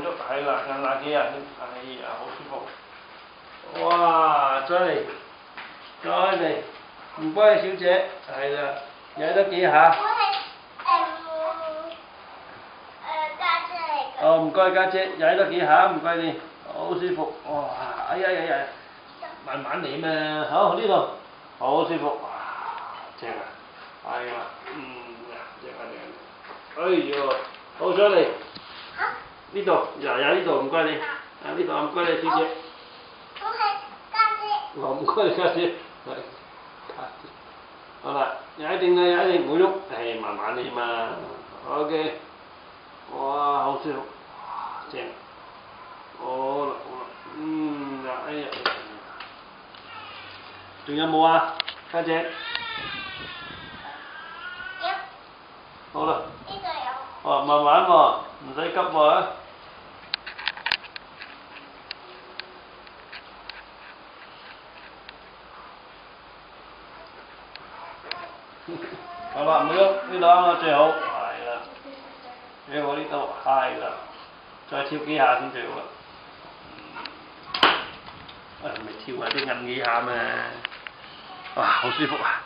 喐，係啦，硬硬幾下先，哎呀，好舒服。哇，再嚟，再嚟，唔該小姐，係啦，踩多幾下。我係家姐嚟㗎。哦，唔該家姐，踩多幾下，唔該你，好舒服。哇，哎呀呀呀，慢慢嚟嘛，好呢度，好舒服，哇，正啊，係啊，正啊正啊，哎呦，好咗嚟。呢度，踩呢度，唔該你，呢度唔該你小姐。我係家姐。唔該你家姐，係家姐。好啦，踩定啦，踩定唔好喐，係慢慢嚟嘛。OK，哇，好舒服，哇，正。好啦好啦，哎呀，仲有冇啊，家姐？有。好啦。呢度有。哦，慢慢喎，唔使急喎。好啦，唔好喐，呢度啱啦，最好，係啦。最好呢度，係啦，再跳幾下先最好啦。咪跳下啲韌幾下嘛，哇，好舒服啊！